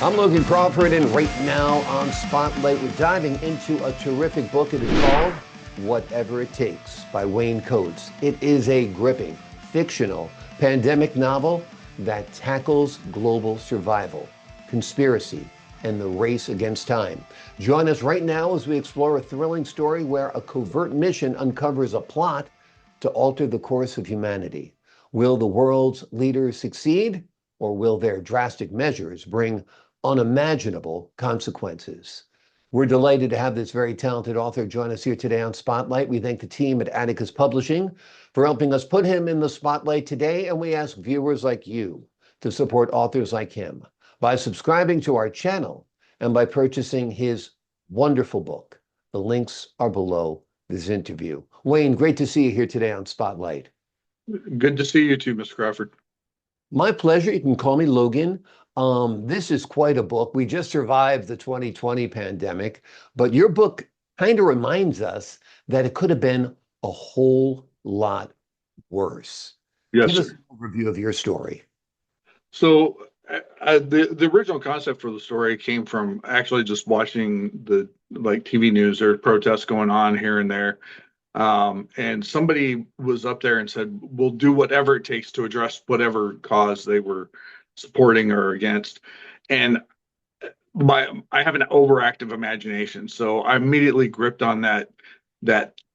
I'm Logan Crawford, and right now on Spotlight, we're diving into a terrific book. It is called Whatever It Takes by Wayne Cotes. It is a gripping, fictional pandemic novel that tackles global survival, conspiracy, and the race against time. Join us right now as we explore a thrilling story where a covert mission uncovers a plot to alter the course of humanity. Will the world's leaders succeed, or will their drastic measures bring unimaginable consequences? We're delighted to have this very talented author join us here today on Spotlight. We thank the team at Atticus Publishing for helping us put him in the spotlight today, and we ask viewers like you to support authors like him by subscribing to our channel and by purchasing his wonderful book. The links are below this interview. Wayne, great to see you here today on Spotlight. Good to see you too, Mr. Crawford. My pleasure. You can call me Logan. This is quite a book. We just survived the 2020 pandemic, but your book kind of reminds us that it could have been a whole lot worse. Yes, Give us sir. an overview of your story. So the original concept for the story came from actually just watching the TV news. There are protests going on here and there. And somebody was up there and said, we'll do whatever it takes to address whatever cause they were supporting or against. And I have an overactive imagination, so I immediately gripped on that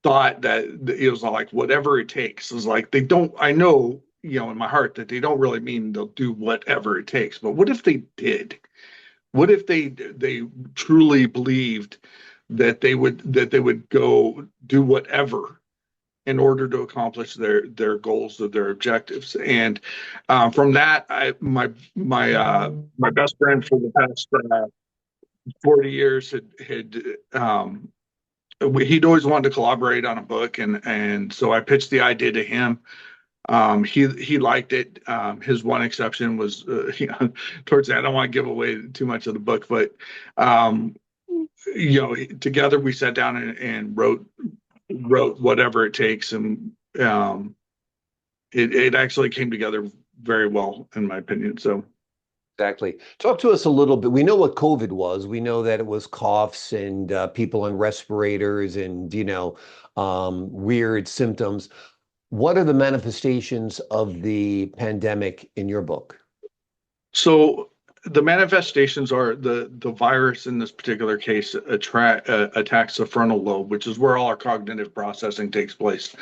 thought that it was like whatever it takes. It's like they don't. I know, in my heart that they don't really mean they'll do whatever it takes. But what if they did? What if they truly believed that they would go do whatever in order to accomplish their goals or their objectives? And from that, my best friend for the past 40 years he'd always wanted to collaborate on a book, and so I pitched the idea to him. He liked it. His one exception was towards the end. I don't want to give away too much of the book, but together we sat down and wrote whatever it takes, and it actually came together very well, in my opinion. So Exactly. Talk to us a little bit. We know what COVID was. We know that it was coughs and people on respirators and, weird symptoms. What are the manifestations of the pandemic in your book? So the manifestations are the virus in this particular case attacks the frontal lobe, which is where all our cognitive processing takes place.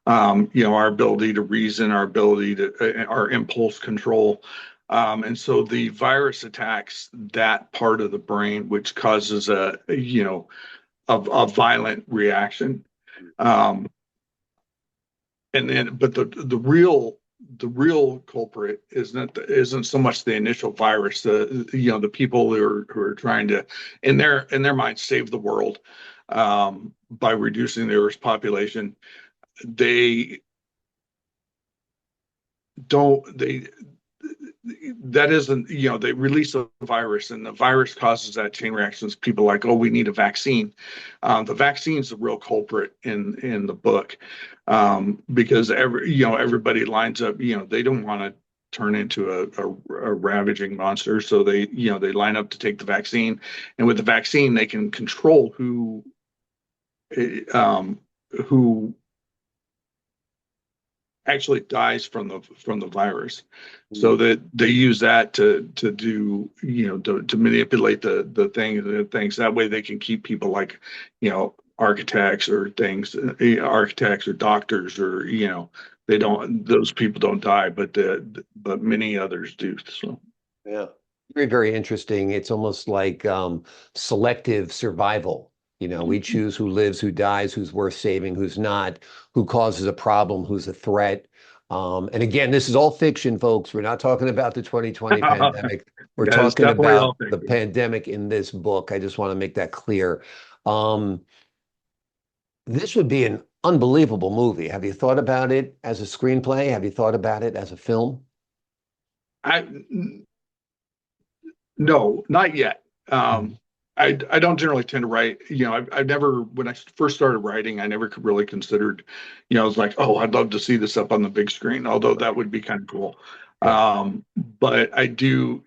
Our ability to reason, our impulse control. And so the virus attacks that part of the brain, which causes a violent reaction. But the real culprit isn't so much the initial virus. The people who are trying to, in their minds, save the world by reducing the Earth's population. They don't. That isn't, they release a virus, and the virus causes that chain reactions. People are like, oh, we need a vaccine. The vaccine's the real culprit in the book, because everybody lines up. They don't want to turn into a ravaging monster, so they line up to take the vaccine, and with the vaccine they can control who actually dies from the virus. So that they use that to do, to manipulate the things. That way they can keep people like, architects or doctors, or those people don't die, but many others do. So Yeah. Very, very interesting. It's almost like selective survival. We choose who lives, who dies, who's worth saving, who's not, who causes a problem, who's a threat. And again, this is all fiction, folks. We're not talking about the 2020 pandemic. We're that is talking definitely all about the fiction. pandemic in this book. I just want to make that clear. This would be an unbelievable movie. Have you thought about it as a screenplay? Have you thought about it as a film? I No, not yet. I don't generally tend to write. I've never, when I first started writing, I never really considered, I was like, oh, I'd love to see this up on the big screen, although that would be kind of cool. Yeah. But I do,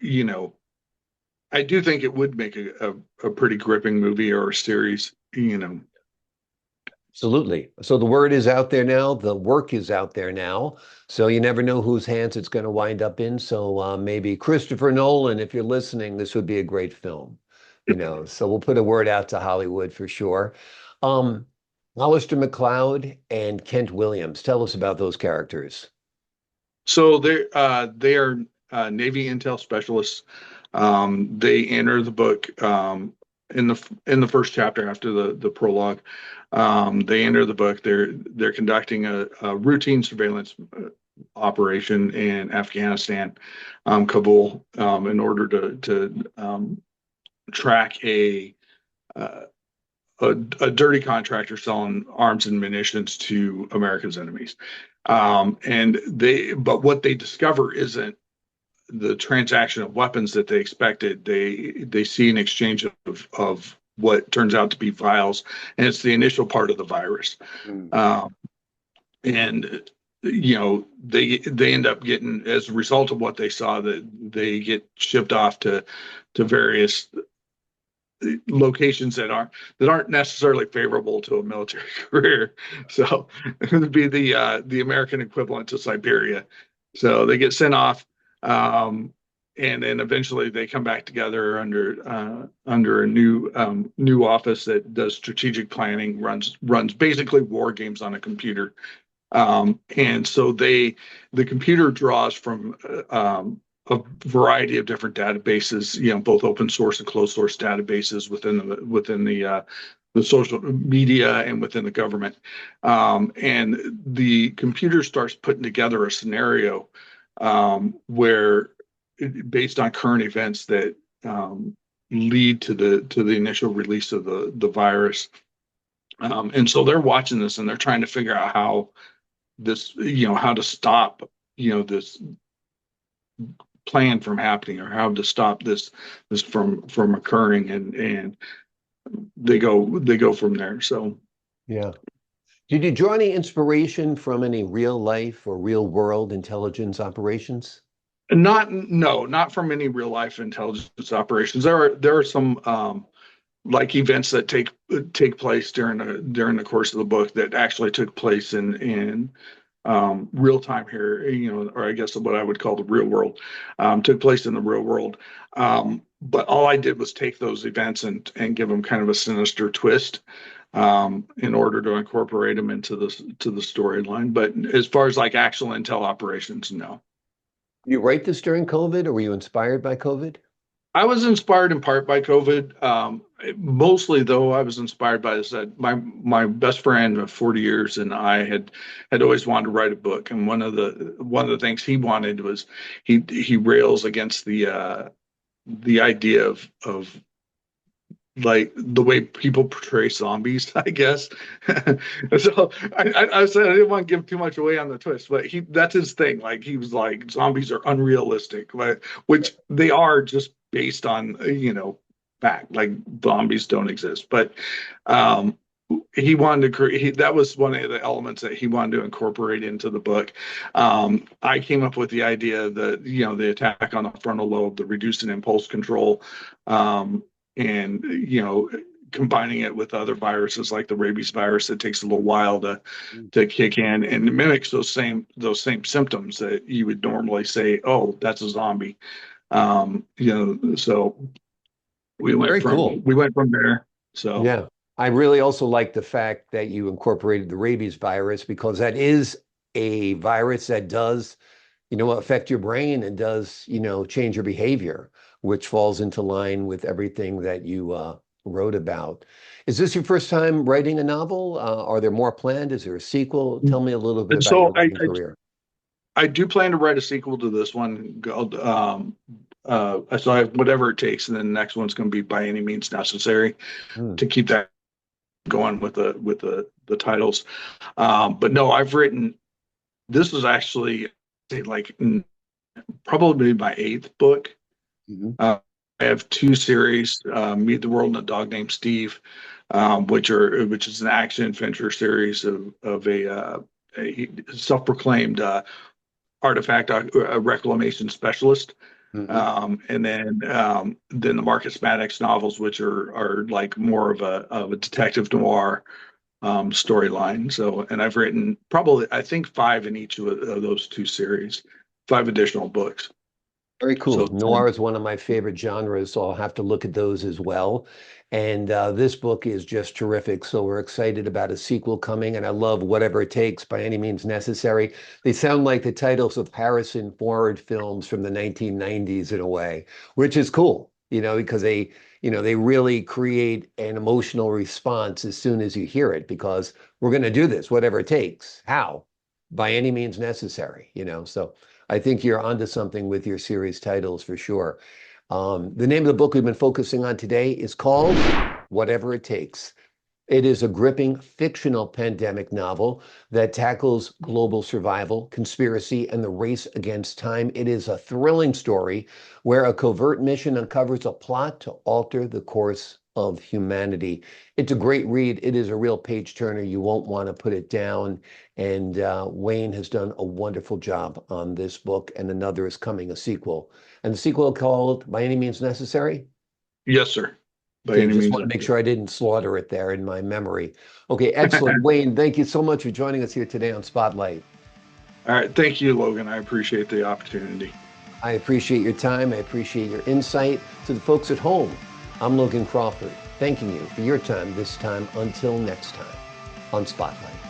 I do think it would make a pretty gripping movie or a series, you know. Absolutely. So the word is out there now. The work is out there now. So you never know whose hands it's going to wind up in. So maybe Christopher Nolan, if you're listening, this would be a great film. So we'll put a word out to Hollywood for sure. Um, Alistair McLeod and Kent Williams. Tell us about those characters. So they are Navy intel specialists. They enter the book in the first chapter after the prologue. They enter the book. They're conducting a routine surveillance operation in Afghanistan, Kabul, in order to track uh, a dirty contractor selling arms and munitions to America's enemies. But what they discover isn't the transaction of weapons that they expected. They see an exchange of what turns out to be vials, and it's the initial part of the virus. Mm. And they end up getting, as a result of what they saw, that they get shipped off to various locations that aren't necessarily favorable to a military career. So it would be the American equivalent to Siberia. So they get sent off, and then eventually they come back together under a new office that does strategic planning, runs basically war games on a computer. And so the computer draws from a variety of different databases, both open source and closed source databases within the social media and within the government. And the computer starts putting together a scenario where, based on current events that lead to the initial release of the virus. And so they're watching this and they're trying to figure out how to stop, this plan from happening, or how to stop this from occurring, and they go from there. So Yeah. Did you draw any inspiration from any real life or real world intelligence operations? not from any real life intelligence operations. There are some like events that take place during the course of the book that actually took place in real time here, or I guess what I would call the real world, took place in the real world. But all I did was take those events and give them kind of a sinister twist, in order to incorporate them into the storyline. But as far as like actual intel operations, no. You write this during COVID, or were you inspired by COVID? I was inspired in part by COVID. Mostly, though, I was inspired by this. My best friend of 40 years and I had always wanted to write a book, and one of the things he wanted was he rails against the idea of like the way people portray zombies, I guess. So I said I didn't want to give too much away on the twist, but that's his thing. Like he was like, zombies are unrealistic, which they are, just based on fact. Like zombies don't exist, but he wanted to create. That was one of the elements that he wanted to incorporate into the book. I came up with the idea that the attack on the frontal lobe, the reduced and impulse control. And combining it with other viruses like the rabies virus that takes a little while to kick in and mimics those same symptoms that you would normally say, oh, that's a zombie. So Very cool. we went from there. So Yeah. I really also like the fact that you incorporated the rabies virus, because that is a virus that does, affect your brain and does, change your behavior, which falls into line with everything that you wrote about. Is this your first time writing a novel? Are there more planned? Is there a sequel? Tell me a little bit and about your so writing career. I do plan to write a sequel to this one called so I have Whatever It Takes, and then the next one's going to be By Any Means Necessary, Hmm. to keep that going with the titles. But no, I've written. This was actually like probably my eighth book. Mhm. I have two series: Meet the World and a Dog Named Steve, which is an action adventure series of a self-proclaimed artifact reclamation specialist. Hmm. And then the Marcus Maddox novels, which are like more of a detective noir storyline. So, and I've written probably, I think, five in each of those two series, five additional books. Very So, cool. Noir is one of my favorite genres, so I'll have to look at those as well. And this book is just terrific. So we're excited about a sequel coming, and I love Whatever It Takes by Any Means Necessary. They sound like the titles of Harrison Ford films from the 1990s in a way, which is cool, because they really create an emotional response as soon as you hear it, because we're going to do this, whatever it takes. How? By any means necessary. So I think you're onto something with your series titles for sure. The name of the book we've been focusing on today is called Whatever It Takes. It is a gripping fictional pandemic novel that tackles global survival, conspiracy, and the race against time. It is a thrilling story where a covert mission uncovers a plot to alter the course of humanity. It's a great read. It is a real page turner. You won't want to put it down. And Wayne has done a wonderful job on this book, and another is coming, a sequel. And the sequel called By Any Means Necessary. yes, sir. By Okay, any just means want to make necessary. sure I didn't slaughter it there in my memory. Okay, excellent. Wayne, thank you so much for joining us here today on Spotlight. All right. Thank you, Logan. I appreciate the opportunity. I appreciate your time. I appreciate your insight. To the folks at home, I'm Logan Crawford, thanking you for your time this time. Until next time on Spotlight.